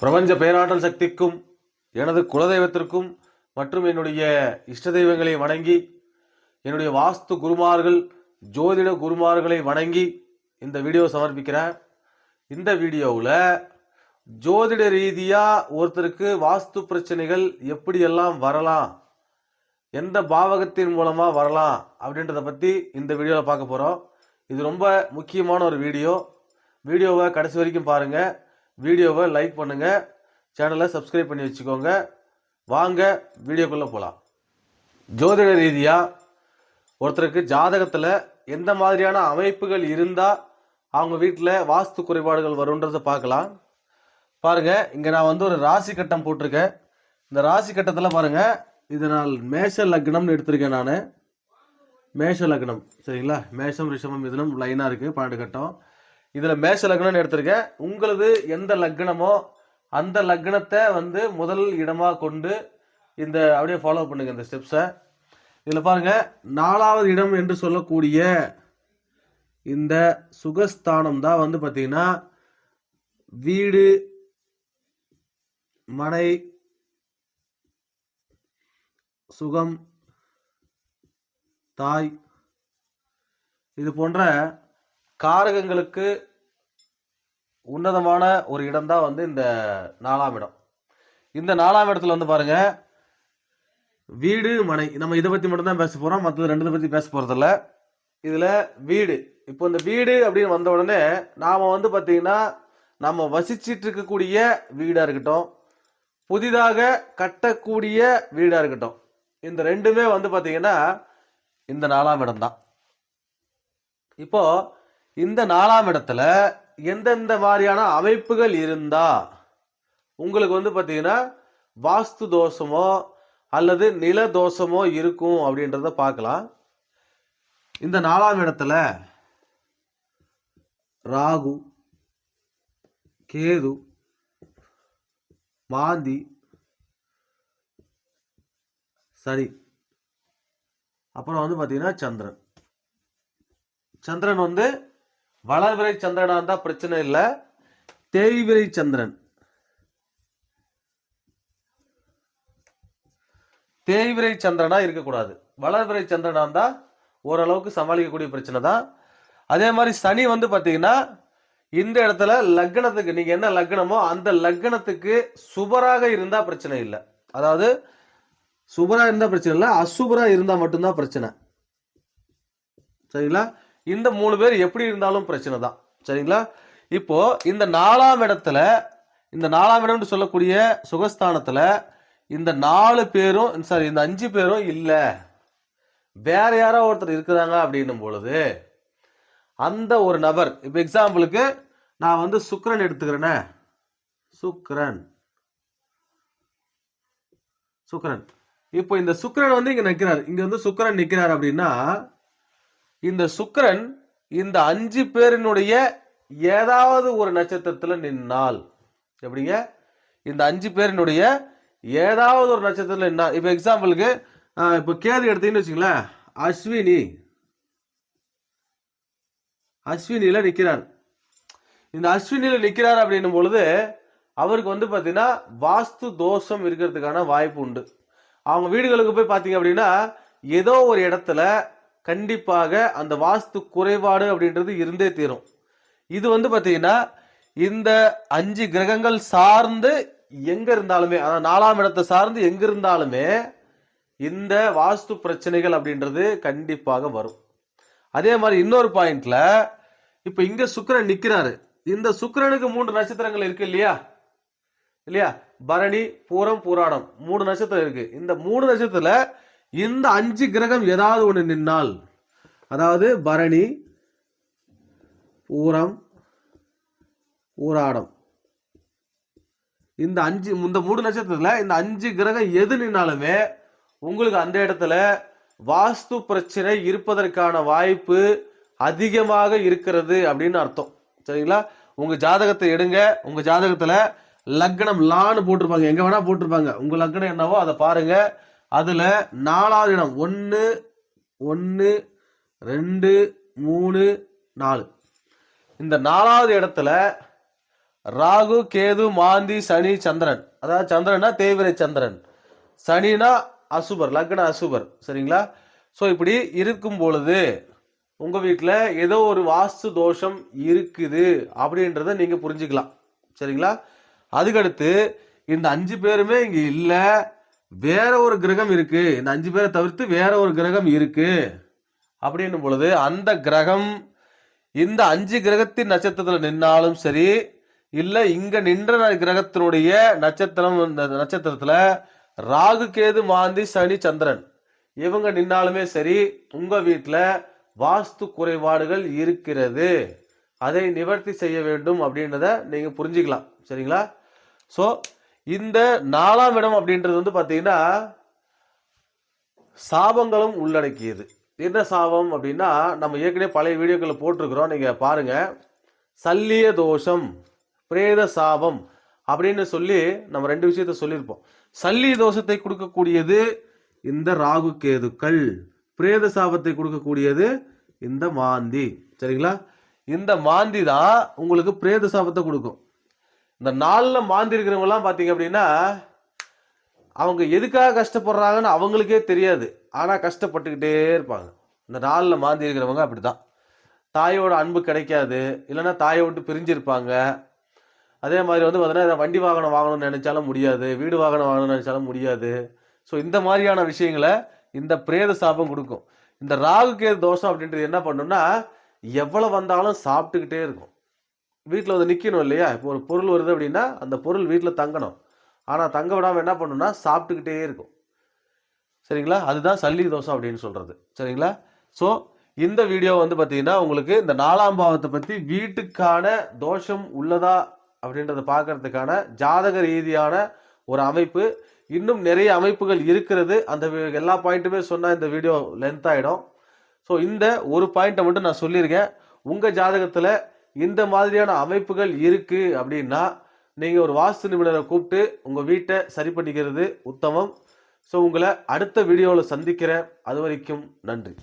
பிரபஞ்ச பேராற்றல் சக்திக்கும் எனது குலதெய்வத்திற்கும் மற்றும் என்னுடைய இஷ்ட தெய்வங்களை வணங்கி என்னுடைய வாஸ்து குருமார்கள் ஜோதிட குருமார்களை வணங்கி இந்த வீடியோ சமர்ப்பிக்கிறேன். இந்த வீடியோவில் ஜோதிட ரீதியாக ஒருத்தருக்கு வாஸ்து பிரச்சனைகள் எப்படியெல்லாம் வரலாம், எந்த பாவகத்தின் மூலமாக வரலாம் அப்படின்றத பற்றி இந்த வீடியோவில் பார்க்க போகிறோம். இது ரொம்ப முக்கியமான ஒரு வீடியோவை கடைசி வரைக்கும் பாருங்கள். வீடியோவை லைக் பண்ணுங்கள், சேனலை சப்ஸ்கிரைப் பண்ணி வச்சுக்கோங்க. வாங்க வீடியோக்குள்ளே போகலாம். ஜோதிட ரீதியாக ஒருத்தருக்கு ஜாதகத்தில் எந்த மாதிரியான அமைப்புகள் இருந்தால் அவங்க வீட்டில் வாஸ்து குறைபாடுகள் வரும்ன்றதை பார்க்கலாம். பாருங்கள், இங்கே நான் ஒரு ராசி கட்டம் போட்டிருக்கேன். இந்த ராசி கட்டத்தில் பாருங்கள், இது நான் மேஷ லக்னம்னு எடுத்திருக்கேன். நான் மேஷ லக்னம், சரிங்களா? மேஷம் ரிஷபம் மிதுனம் லைனாக இருக்குது 12 கட்டம். இதில் மேஷ லக்னம்னு எடுத்திருக்கேன். உங்களது எந்த லக்னமோ அந்த லக்னத்தை முதல் இடமாக கொண்டு இந்த அப்படியே ஃபாலோ பண்ணுங்க இந்த ஸ்டெப்ஸை. இதில் பாருங்க, 4வது இடம் என்று சொல்லக்கூடிய இந்த சுகஸ்தானம் தான் பார்த்தீங்கன்னா வீடு, மனை, சுகம், தாய், இது போன்ற காரகங்களுக்கு உன்னதமான ஒரு இடம் தான் இந்த 4ஆம் இடம். இந்த 4ஆம் இடத்துல பாருங்க, வீடு, மனை, நம்ம இதை பற்றி மட்டும்தான் பேச போகிறோம், மற்றது ரெண்டு பற்றி பேச போகிறதில்ல. இதில் வீடு, இப்போ இந்த வீடு அப்படின்னு வந்த உடனே நாம் பார்த்தீங்கன்னா நம்ம வசிச்சிட்டு இருக்கக்கூடிய வீடாக இருக்கட்டும், புதிதாக கட்டக்கூடிய வீடாக இருக்கட்டும், இந்த ரெண்டுமே பார்த்தீங்கன்னா இந்த 4ஆம் இடம் தான். இப்போ இந்த 4ஆம் இடத்துல எந்தெந்த மாதிரியான அமைப்புகள் இருந்தா உங்களுக்கு பார்த்தீங்கன்னா வாஸ்து தோஷமோ அல்லது நில தோஷமோ இருக்கும் அப்படின்றத பார்க்கலாம். இந்த 4ஆம் இடத்துல ராகு, கேது, மாந்தி, சனி, அப்புறம் பார்த்தீங்கன்னா சந்திரன். சந்திரன் வளர்விரை சந்திரனா இருந்தா பிரச்சனை இல்லை, தேய்விரை சந்திரன், தேய்விரை சந்திரனா இருக்கக்கூடாது. வளர்விரை சந்திரனா இருந்தா ஓரளவுக்கு சமாளிக்கக்கூடிய பிரச்சனை தான். அதே மாதிரி சனி பார்த்தீங்கன்னா இந்த இடத்துல லக்னத்துக்கு, நீங்க என்ன லக்னமோ அந்த லக்னத்துக்கு சுபராக இருந்தா பிரச்சனை இல்லை. அதாவது சுபரா இருந்தா பிரச்சனை இல்லை, அசுபரா இருந்தா மட்டும்தான் பிரச்சனை, சரிங்களா? இந்த 3 பேர் எப்படி இருந்தாலும் பிரச்சனை தான், சரிங்களா? இப்போ இந்த 4ஆம் இடத்துல, இந்த 4ஆம் இடம் சொல்லக்கூடிய சுகஸ்தானத்துல இந்த 4 பேரும், சாரி இந்த 5 பேரும் இல்ல, வேற யாரோ ஒருத்தர் இருக்கிறாங்க அப்படின்னும் பொழுது அந்த ஒரு நபர், இப்ப எக்ஸாம்பிளுக்கு நான் சுக்கிரன் எடுத்துக்கிறேனே, சுக்கிரன் இப்போ இந்த சுக்கிரன் இங்க நிற்கிறார், இங்க சுக்கிரன் நிற்கிறார் அப்படின்னா இந்த சுக்கிரன் இந்த 5 பேரினுடைய ஏதாவது ஒரு நட்சத்திரத்துல நின்னால், எப்படிங்க, இந்த 5 பேரினுடைய ஏதாவது ஒரு நட்சத்திரத்துல நின்னால், இப்ப எக்ஸாம்பிளுக்கு இப்ப கேது எடுத்தீங்கன்னு வச்சுங்களேன், அஸ்வினில நிக்கிறார். இந்த அஸ்வினில நிக்கிறார் அப்படின்னும் பொழுது அவருக்கு பாத்தீங்கன்னா வாஸ்து தோஷம் இருக்கிறதுக்கான வாய்ப்பு உண்டு. அவங்க வீடுகளுக்கு போய் பாத்தீங்க அப்படின்னா ஏதோ ஒரு இடத்துல கண்டிப்பாக அந்த வாஸ்து குறைபாடு அப்படின்றது இருந்தே தீரும். இது பாத்தீங்கன்னா இந்த 5 கிரகங்கள் சார்ந்து எங்க இருந்தாலுமே, அதாவது 4ஆம் இடத்தை சார்ந்து எங்க இருந்தாலுமே இந்த வாஸ்து பிரச்சனைகள் அப்படின்றது கண்டிப்பாக வரும். அதே மாதிரி இன்னொரு பாயிண்ட்ல, இப்ப இங்க சுக்கிரன் நிக்கிறாரு, இந்த சுக்கிரனுக்கு 3 நட்சத்திரங்கள் இருக்கு இல்லையா, பரணி, பூரம், பூராடம் 3 நட்சத்திரம் இருக்கு. இந்த 3 நட்சத்திரத்துல இந்த 5 கிரகம் ஏதாவது ஒண்ணு நின்னால், அதாவது பரணி, பூரம், பூராடம், இந்த 3 நட்சத்திரத்துல இந்த 5 கிரகம் எது நின்னாலுமே உங்களுக்கு அந்த இடத்துல வாஸ்து பிரச்சனை இருப்பதற்கான வாய்ப்பு அதிகமாக இருக்கிறது அப்படின்னு அர்த்தம், சரிங்களா? உங்க ஜாதகத்தை எடுங்க, உங்க ஜாதகத்துல லக்னம் லான்னு போட்டிருப்பாங்க, எங்க வேணா போட்டிருப்பாங்க, உங்க லக்னம் என்னவோ அதை பாருங்க. அதுல 4வது இடம் 1 1 2 3 4, இந்த 4வது இடத்துல ராகு கேது மாந்தி சனி சந்திரன், அதாவது சந்திரனா தேய்விரை சந்திரன், சனினா அசுபர், லக்ன அசுபர். சரிங்களா? ஸோ இப்படி இருக்கும் பொழுது உங்க வீட்டில் ஏதோ ஒரு வாஸ்து தோஷம் இருக்குது அப்படின்றத நீங்க புரிஞ்சுக்கலாம். சரிங்களா? அதுக்கடுத்து இந்த 5 பேருமே இங்க இல்ல, வேற ஒரு கிரகம் இருக்கு, இந்த 5 பேரை தவிர்த்து வேற ஒரு கிரகம் இருக்கு அப்படின்னும் பொழுது அந்த கிரகம் இந்த 5 கிரகத்தின் நட்சத்திரத்துல நின்னாலும் சரி, இல்ல இங்க நின்ற கிரகத்தினுடைய நட்சத்திரம், இந்த நட்சத்திரத்துல ராகு கேது மாந்தி சனி சந்திரன் இவங்க நின்னாலுமே சரி, உங்க வீட்டுல வாஸ்து குறைபாடுகள் இருக்கிறது, அதை நிவர்த்தி செய்ய வேண்டும் அப்படின்றத நீங்க புரிஞ்சுக்கலாம். சரிங்களா? சோ இந்த 4ஆம் இடம் அப்படின்றது வந்து பாத்தீங்கன்னா சாபங்களும் உள்ளடக்கியது. என்ன சாபம் அப்படின்னா, நம்ம ஏற்கனவே பழைய வீடியோக்களை போட்டிருக்கிறோம், நீங்க பாருங்க. சல்லிய தோஷம், பிரேத சாபம் அப்படின்னு சொல்லி நம்ம 2 விஷயத்த சொல்லியிருப்போம். சல்லிய தோஷத்தை கொடுக்கக்கூடியது இந்த ராகு கேதுக்கள், பிரேத சாபத்தை கொடுக்கக்கூடியது இந்த மாந்தி. சரிங்களா? இந்த மாந்தி தான் உங்களுக்கு பிரேத சாபத்தை கொடுக்கும். இந்த 4ல மாந்தி இருக்கிறவங்க எல்லாம் பாத்தீங்க அப்படின்னா அவங்க எதுக்காக கஷ்டப்படுறாங்கன்னு அவங்களுக்கே தெரியாது, ஆனா கஷ்டப்பட்டுக்கிட்டே இருப்பாங்க. இந்த 4ல மாந்தி இருக்கிறவங்க அப்படிதான். தாயோட அன்பு கிடைக்காது, இல்லைன்னா தாயை விட்டு பிரிஞ்சிருப்பாங்க. அதே மாதிரி வந்து பார்த்தீங்கன்னா வண்டி வாகனம் வாங்கணும்னு நினைச்சாலும் முடியாது, வீடு வாகனம் வாங்கணும்னு நினைச்சாலும் முடியாது. ஸோ இந்த மாதிரியான விஷயங்களை இந்த பிரேத சாபம் கொடுக்கும். இந்த ராகு கேது தோஷம் அப்படின்றது என்ன பண்ணும்னா, எவ்வளவு வந்தாலும் சாப்பிட்டுக்கிட்டே இருக்கும். வீட்டில் வந்து நிற்கணும் இல்லையா? இப்போ ஒரு பொருள் வருது அப்படின்னா அந்த பொருள் வீட்டில் தங்கணும், ஆனால் தங்க விடாமல் என்ன பண்ணுன்னா சாப்பிட்டுக்கிட்டே இருக்கும். சரிங்களா? அதுதான் சல்லி தோஷம் அப்படின்னு சொல்றது. சரிங்களா? ஸோ இந்த வீடியோ வந்து பார்த்தீங்கன்னா உங்களுக்கு இந்த 4ஆம் பாவத்தை பற்றி வீட்டுக்கான தோஷம் உள்ளதா அப்படின்றத பார்க்கறதுக்கான ஜாதக ரீதியான ஒரு அமைப்பு. இன்னும் நிறைய அமைப்புகள் இருக்கிறது, அந்த எல்லா பாயிண்ட்டுமே சொன்னால் இந்த வீடியோ லென்த் ஆகிடும். ஸோ இந்த ஒரு பாயிண்ட்டை மட்டும் நான் சொல்லியிருக்கேன். உங்கள் ஜாதகத்தில் இந்த மாதிரியான அமைப்புகள் இருக்கு அப்படின்னா நீங்கள் ஒரு வாஸ்து நிபுணரை கூப்பிட்டு உங்கள் வீட்டை சரி பண்ணிக்கிறது உத்தமம். ஸோ உங்களை அடுத்த வீடியோவில் சந்திக்கிறேன். அது வரைக்கும் நன்றி.